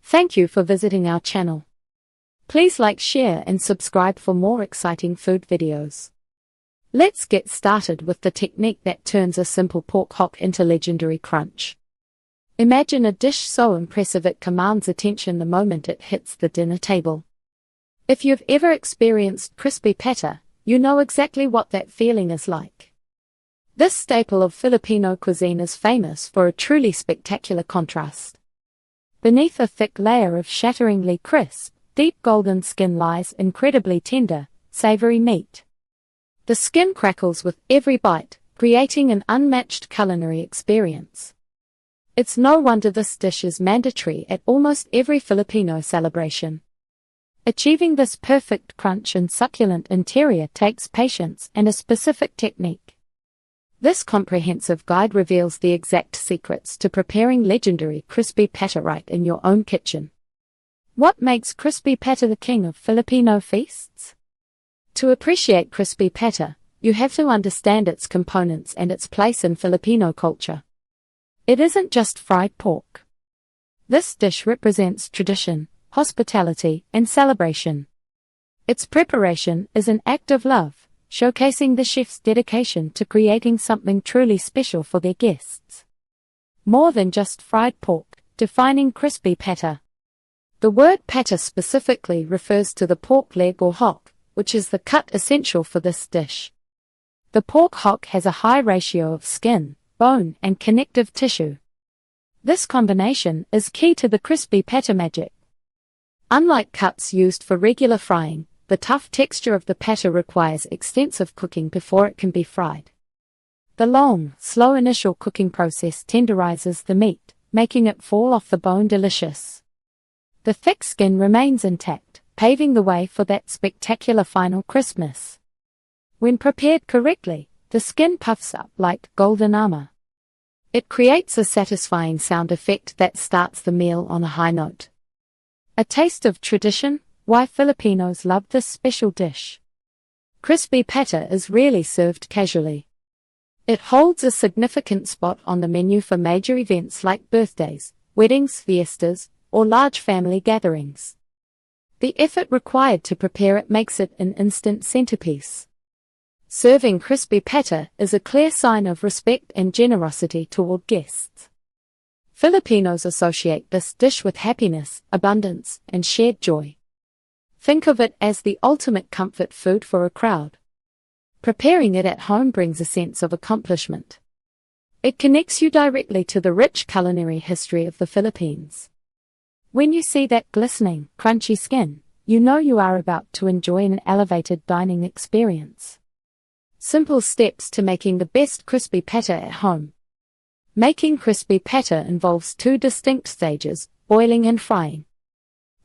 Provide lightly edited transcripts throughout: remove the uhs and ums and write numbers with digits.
Thank you for visiting our channel. Please like, share and subscribe for more exciting food videos. Let's get started with the technique that turns a simple pork hock into legendary crunch. Imagine a dish so impressive it commands attention the moment it hits the dinner table. If you've ever experienced crispy pata, you know exactly what that feeling is like. This staple of Filipino cuisine is famous for a truly spectacular contrast. Beneath a thick layer of shatteringly crisp, deep golden skin lies incredibly tender, savory meat. The skin crackles with every bite, creating an unmatched culinary experience. It's no wonder this dish is mandatory at almost every Filipino celebration. Achieving this perfect crunch and succulent interior takes patience and a specific technique. This comprehensive guide reveals the exact secrets to preparing legendary crispy pata right in your own kitchen. What makes crispy pata the king of Filipino feasts? To appreciate crispy pata, you have to understand its components and its place in Filipino culture. It isn't just fried pork. This dish represents tradition, hospitality, and celebration. Its preparation is an act of love, showcasing the chef's dedication to creating something truly special for their guests. More than just fried pork, defining crispy pata. The word pata specifically refers to the pork leg or hock, which is the cut essential for this dish. The pork hock has a high ratio of skin, bone, and connective tissue. This combination is key to the crispy pata magic. Unlike cuts used for regular frying, the tough texture of the pata requires extensive cooking before it can be fried. The long, slow initial cooking process tenderizes the meat, making it fall off the bone delicious. The thick skin remains intact, paving the way for that spectacular final crispness. When prepared correctly, the skin puffs up like golden armor. It creates a satisfying sound effect that starts the meal on a high note. A taste of tradition, why Filipinos love this special dish. Crispy pata is rarely served casually. It holds a significant spot on the menu for major events like birthdays, weddings, fiestas, or large family gatherings. The effort required to prepare it makes it an instant centerpiece. Serving crispy pata is a clear sign of respect and generosity toward guests. Filipinos associate this dish with happiness, abundance, and shared joy. Think of it as the ultimate comfort food for a crowd. Preparing it at home brings a sense of accomplishment. It connects you directly to the rich culinary history of the Philippines. When you see that glistening, crunchy skin, you know you are about to enjoy an elevated dining experience. Simple steps to making the best crispy pata at home. Making crispy pata involves two distinct stages, boiling and frying.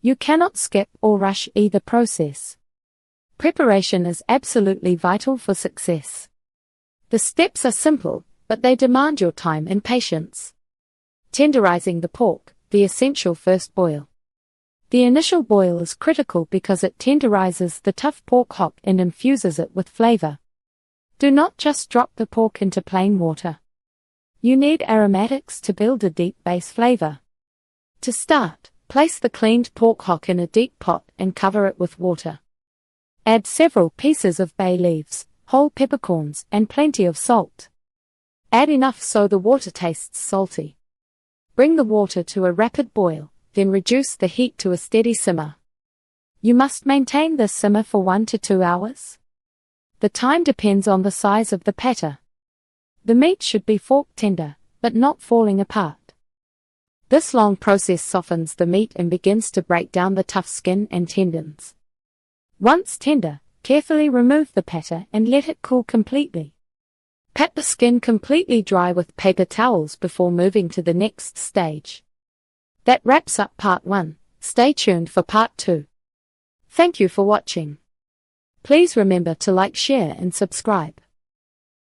You cannot skip or rush either process. Preparation is absolutely vital for success. The steps are simple, but they demand your time and patience. Tenderizing the pork, the essential first boil. The initial boil is critical because it tenderizes the tough pork hock and infuses it with flavor. Do not just drop the pork into plain water. You need aromatics to build a deep base flavor. To start, place the cleaned pork hock in a deep pot and cover it with water. Add several pieces of bay leaves, whole peppercorns, and plenty of salt. Add enough so the water tastes salty. Bring the water to a rapid boil, then reduce the heat to a steady simmer. You must maintain this simmer for 1 to 2 hours. The time depends on the size of the pata. The meat should be fork tender, but not falling apart. This long process softens the meat and begins to break down the tough skin and tendons. Once tender, carefully remove the pata and let it cool completely. Pat the skin completely dry with paper towels before moving to the next stage. That wraps up part 1. Stay tuned for part 2. Thank you for watching. Please remember to like, share and subscribe.